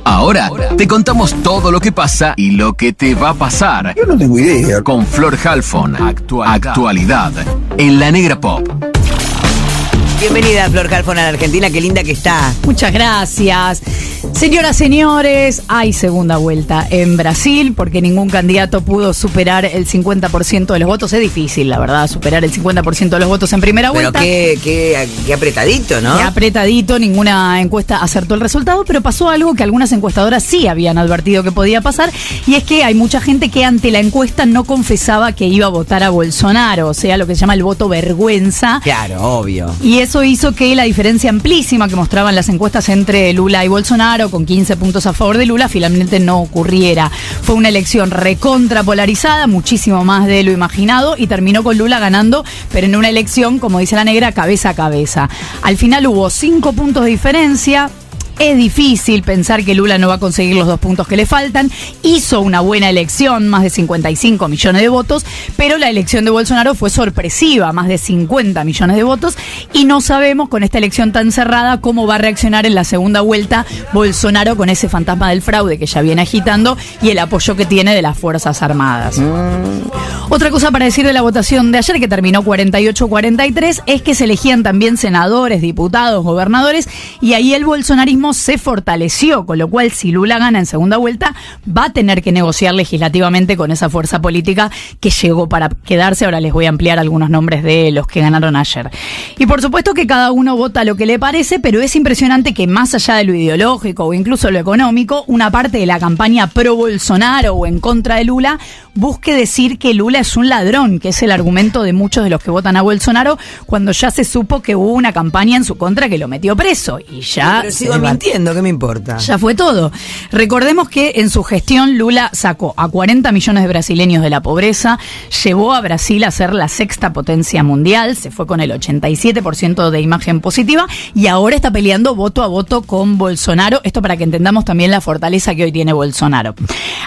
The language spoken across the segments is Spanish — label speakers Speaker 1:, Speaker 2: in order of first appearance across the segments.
Speaker 1: Ahora te contamos todo lo que pasa y lo que te va a pasar.
Speaker 2: Yo no tengo idea.
Speaker 1: Con Flor Halfon, actualidad en La Negra Pop.
Speaker 3: Bienvenida, Flor Halfon, a la Argentina. Qué linda que está.
Speaker 4: Muchas gracias. Señoras, señores, hay segunda vuelta en Brasil porque ningún candidato pudo superar el 50% de los votos. Es difícil, la verdad, superar el 50% de los votos en primera vuelta.
Speaker 3: Pero qué apretadito, ¿no?
Speaker 4: Qué apretadito, ninguna encuesta acertó el resultado, pero pasó algo que algunas encuestadoras sí habían advertido que podía pasar, y es que hay mucha gente que ante la encuesta no confesaba que iba a votar a Bolsonaro, o sea, lo que se llama el voto vergüenza.
Speaker 3: Claro, obvio.
Speaker 4: Y eso hizo que la diferencia amplísima que mostraban las encuestas entre Lula y Bolsonaro, con 15 puntos a favor de Lula, finalmente no ocurriera. Fue una elección recontra polarizada, muchísimo más de lo imaginado, y terminó con Lula ganando, pero en una elección, como dice la negra, cabeza a cabeza. Al final hubo 5 puntos de diferencia. Es difícil pensar que Lula no va a conseguir los 2 puntos que le faltan. Hizo una buena elección, más de 55 millones de votos, pero la elección de Bolsonaro fue sorpresiva, más de 50 millones de votos, y no sabemos con esta elección tan cerrada cómo va a reaccionar en la segunda vuelta Bolsonaro con ese fantasma del fraude que ya viene agitando y el apoyo que tiene de las Fuerzas Armadas. Otra cosa para decir de la votación de ayer, que terminó 48-43, es que se elegían también senadores, diputados, gobernadores, y ahí el bolsonarismo se fortaleció, con lo cual si Lula gana en segunda vuelta va a tener que negociar legislativamente con esa fuerza política que llegó para quedarse. Ahora les voy a ampliar algunos nombres de los que ganaron ayer. Y por supuesto que cada uno vota lo que le parece, pero es impresionante que más allá de lo ideológico o incluso lo económico, una parte de la campaña pro Bolsonaro o en contra de Lula busque decir que Lula es un ladrón, que es el argumento de muchos de los que votan a Bolsonaro, cuando ya se supo que hubo una campaña en su contra que lo metió preso y ya...
Speaker 3: Pero sigo mintiendo, ¿qué me importa?
Speaker 4: Ya fue todo. Recordemos que en su gestión Lula sacó a 40 millones de brasileños de la pobreza, llevó a Brasil a ser la 6ª potencia mundial, se fue con el 87% de imagen positiva y ahora está peleando voto a voto con Bolsonaro. Esto para que entendamos también la fortaleza que hoy tiene Bolsonaro.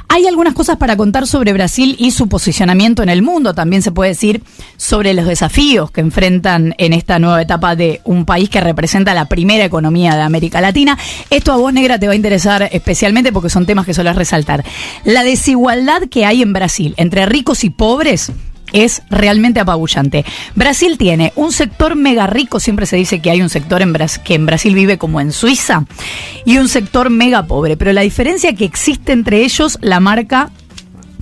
Speaker 4: Hay algunas cosas para contar sobre Brasil y su posicionamiento en el mundo. También se puede decir sobre los desafíos que enfrentan en esta nueva etapa de un país que representa la primera economía de América Latina. Esto a vos, negra, te va a interesar especialmente porque son temas que solés resaltar. La desigualdad que hay en Brasil entre ricos y pobres es realmente apabullante. Brasil tiene un sector mega rico, siempre se dice que hay un sector que en Brasil vive como en Suiza, y un sector mega pobre, pero la diferencia que existe entre ellos la marca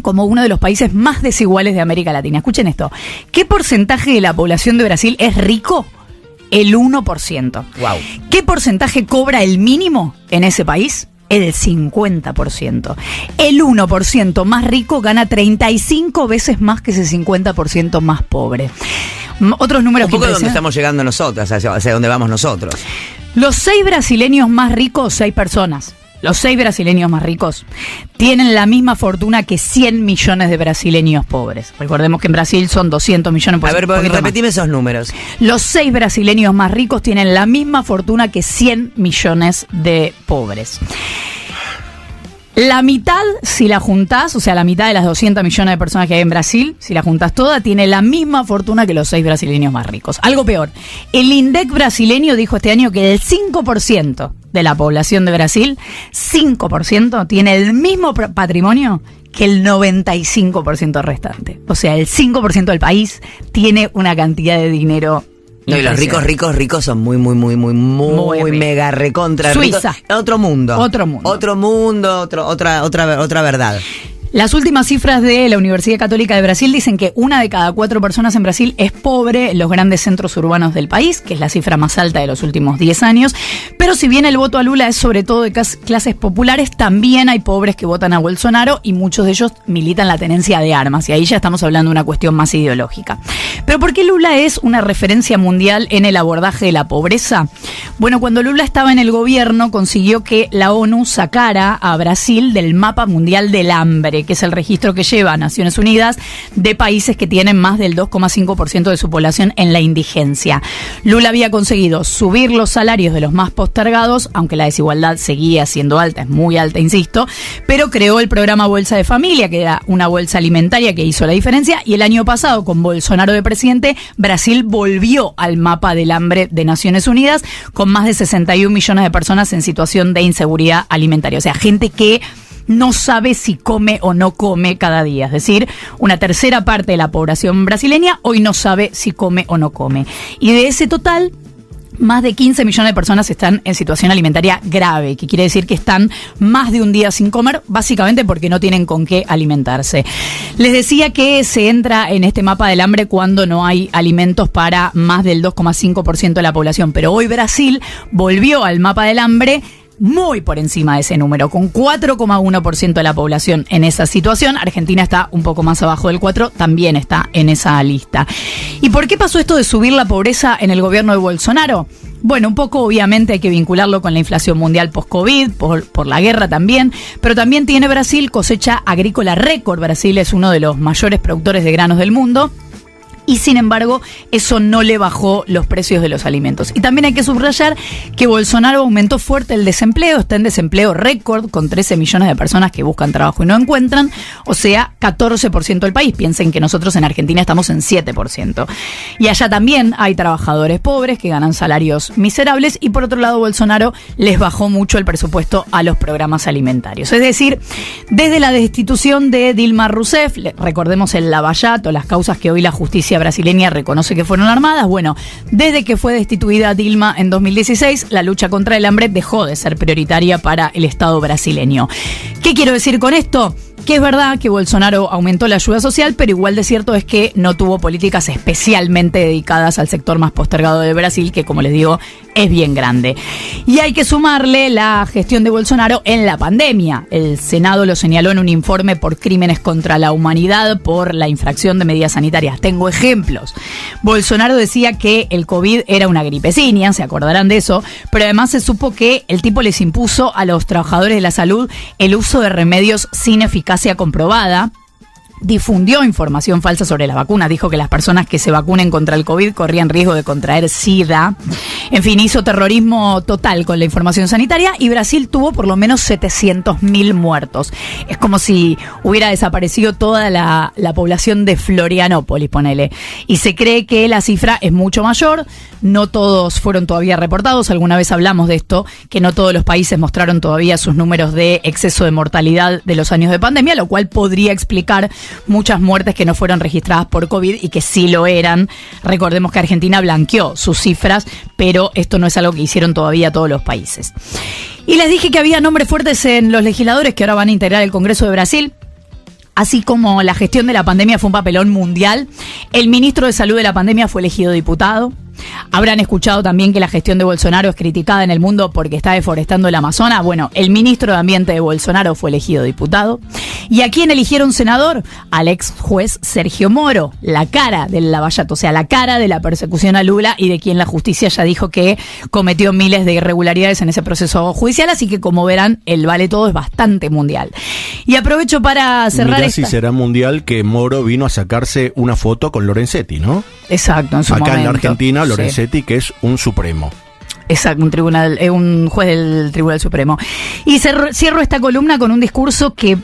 Speaker 4: como uno de los países más desiguales de América Latina. Escuchen esto. ¿Qué porcentaje de la población de Brasil es rico? El 1%.
Speaker 3: Wow.
Speaker 4: ¿Qué porcentaje cobra el mínimo en ese país? El 50%. El 1% más rico gana 35 veces más que ese 50% más pobre. Otros números que
Speaker 3: un poco donde estamos llegando nosotros, hacia donde vamos nosotros.
Speaker 4: Los 6 brasileños más ricos, 6 personas. Los 6 brasileños más ricos tienen la misma fortuna que 100 millones de brasileños pobres. Recordemos que en Brasil son 200 millones.
Speaker 3: A ver, repetime esos números.
Speaker 4: Los 6 brasileños más ricos tienen la misma fortuna que 100 millones de pobres. La mitad, si la juntás, o sea, la mitad de las 200 millones de personas que hay en Brasil, si la juntás toda, tiene la misma fortuna que los 6 brasileños más ricos. Algo peor, el INDEC brasileño dijo este año que el 5% de la población de Brasil, 5%, tiene el mismo patrimonio que el 95% restante. O sea, el 5% del país tiene una cantidad de dinero.
Speaker 3: No, y los ricos son muy mega recontra
Speaker 4: Suiza.
Speaker 3: Ricos. Otro mundo, otra verdad.
Speaker 4: Las últimas cifras de la Universidad Católica de Brasil dicen que 1 de cada 4 personas en Brasil es pobre en los grandes centros urbanos del país, que es la cifra más alta de los últimos 10 años. Pero si bien el voto a Lula es sobre todo de clases populares, también hay pobres que votan a Bolsonaro y muchos de ellos militan la tenencia de armas. Y ahí ya estamos hablando de una cuestión más ideológica. ¿Pero por qué Lula es una referencia mundial en el abordaje de la pobreza? Bueno, cuando Lula estaba en el gobierno consiguió que la ONU sacara a Brasil del mapa mundial del hambre, que es el registro que lleva Naciones Unidas de países que tienen más del 2,5% de su población en la indigencia. Lula había conseguido subir los salarios de los más postergados, aunque la desigualdad seguía siendo alta, es muy alta, insisto, pero creó el programa Bolsa de Familia, que era una bolsa alimentaria que hizo la diferencia, y el año pasado, con Bolsonaro de presidente, Brasil volvió al mapa del hambre de Naciones Unidas, con más de 61 millones de personas en situación de inseguridad alimentaria. O sea, gente que no sabe si come o no come cada día. Es decir, una tercera parte de la población brasileña hoy no sabe si come o no come. Y de ese total, más de 15 millones de personas están en situación alimentaria grave, que quiere decir que están más de un día sin comer, básicamente porque no tienen con qué alimentarse. Les decía que se entra en este mapa del hambre cuando no hay alimentos para más del 2,5% de la población, pero hoy Brasil volvió al mapa del hambre muy por encima de ese número, con 4,1% de la población en esa situación. Argentina está un poco más abajo del 4%, también está en esa lista. ¿Y por qué pasó esto de subir la pobreza en el gobierno de Bolsonaro? Bueno, un poco obviamente hay que vincularlo con la inflación mundial post-COVID, por la guerra también, pero también tiene Brasil cosecha agrícola récord. Brasil es uno de los mayores productores de granos del mundo. Y sin embargo, eso no le bajó los precios de los alimentos. Y también hay que subrayar que Bolsonaro aumentó fuerte el desempleo, está en desempleo récord, con 13 millones de personas que buscan trabajo y no encuentran, o sea, 14% del país. Piensen que nosotros en Argentina estamos en 7%. Y allá también hay trabajadores pobres que ganan salarios miserables, y por otro lado, Bolsonaro les bajó mucho el presupuesto a los programas alimentarios. Es decir, desde la destitución de Dilma Rousseff, recordemos el Lavallato, las causas que hoy la justicia brasileña reconoce que fueron armadas. Bueno, desde que fue destituida Dilma en 2016, la lucha contra el hambre dejó de ser prioritaria para el Estado brasileño. ¿Qué quiero decir con esto? Que es verdad que Bolsonaro aumentó la ayuda social, pero igual de cierto es que no tuvo políticas especialmente dedicadas al sector más postergado de Brasil, que como les digo, es bien grande. Y hay que sumarle la gestión de Bolsonaro en la pandemia. El Senado lo señaló en un informe por crímenes contra la humanidad por la infracción de medidas sanitarias. Tengo ejemplos. Bolsonaro decía que el COVID era una gripecinia, se acordarán de eso, pero además se supo que el tipo les impuso a los trabajadores de la salud el uso de remedios sin eficacia comprobada. Difundió información falsa sobre las vacunas, dijo que las personas que se vacunen contra el COVID corrían riesgo de contraer SIDA. En fin, hizo terrorismo total con la información sanitaria, y Brasil tuvo por lo menos 700.000 muertos. Es como si hubiera desaparecido toda la población de Florianópolis, ponele. Y se cree que la cifra es mucho mayor, no todos fueron todavía reportados, alguna vez hablamos de esto, que no todos los países mostraron todavía sus números de exceso de mortalidad de los años de pandemia, lo cual podría explicar muchas muertes que no fueron registradas por COVID y que sí lo eran. Recordemos que Argentina blanqueó sus cifras, pero esto no es algo que hicieron todavía todos los países. Y les dije que había nombres fuertes en los legisladores que ahora van a integrar el Congreso de Brasil. Así como la gestión de la pandemia fue un papelón mundial, el ministro de Salud de la pandemia fue elegido diputado. Habrán escuchado también que la gestión de Bolsonaro es criticada en el mundo porque está deforestando el Amazonas. Bueno, el ministro de Ambiente de Bolsonaro fue elegido diputado. ¿Y a quién eligieron senador? Al ex juez Sergio Moro, la cara del Lavallato, o sea, la cara de la persecución a Lula y de quien la justicia ya dijo que cometió miles de irregularidades en ese proceso judicial. Así que, como verán, el vale todo es bastante mundial. Y aprovecho para cerrar.
Speaker 2: Mirá si será mundial que Moro vino a sacarse una foto con Lorenzetti, ¿no?
Speaker 4: Exacto, en su
Speaker 2: momento. Acá en la Argentina, Lorenzetti, sí, que es un supremo.
Speaker 4: Exacto, un juez del Tribunal Supremo. Y cierro esta columna con un discurso que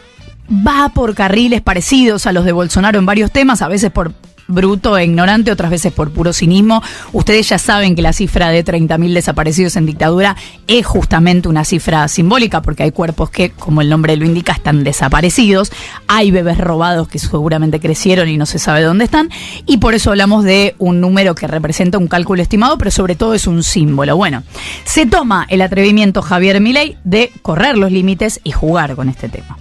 Speaker 4: va por carriles parecidos a los de Bolsonaro en varios temas, a veces por bruto e ignorante, otras veces por puro cinismo. Ustedes ya saben que la cifra de 30.000 desaparecidos en dictadura es justamente una cifra simbólica, porque hay cuerpos que, como el nombre lo indica, están desaparecidos. Hay bebés robados que seguramente crecieron y no se sabe dónde están, y por eso hablamos de un número que representa un cálculo estimado, pero sobre todo es un símbolo. Bueno, se toma el atrevimiento Javier Milei de correr los límites y jugar con este tema.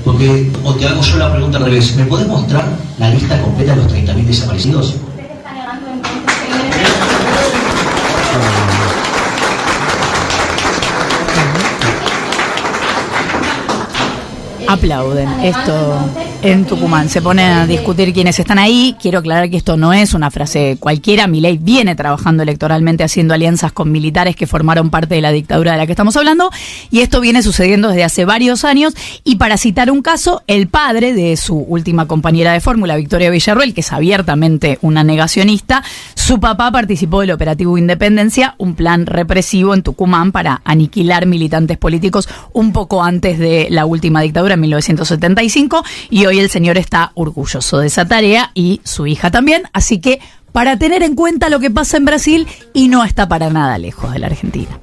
Speaker 5: Porque, o te hago yo la pregunta al revés, ¿me podés mostrar la lista completa de los 30.000 desaparecidos?
Speaker 4: Aplauden. Esto en Tucumán. Se ponen a discutir quiénes están ahí. Quiero aclarar que esto no es una frase cualquiera. Milei viene trabajando electoralmente haciendo alianzas con militares que formaron parte de la dictadura de la que estamos hablando, y esto viene sucediendo desde hace varios años. Y para citar un caso, el padre de su última compañera de fórmula, Victoria Villarroel, que es abiertamente una negacionista, su papá participó del operativo Independencia, un plan represivo en Tucumán para aniquilar militantes políticos un poco antes de la última dictadura en 1975, y hoy el señor está orgulloso de esa tarea y su hija también, así que para tener en cuenta lo que pasa en Brasil, y no está para nada lejos de la Argentina.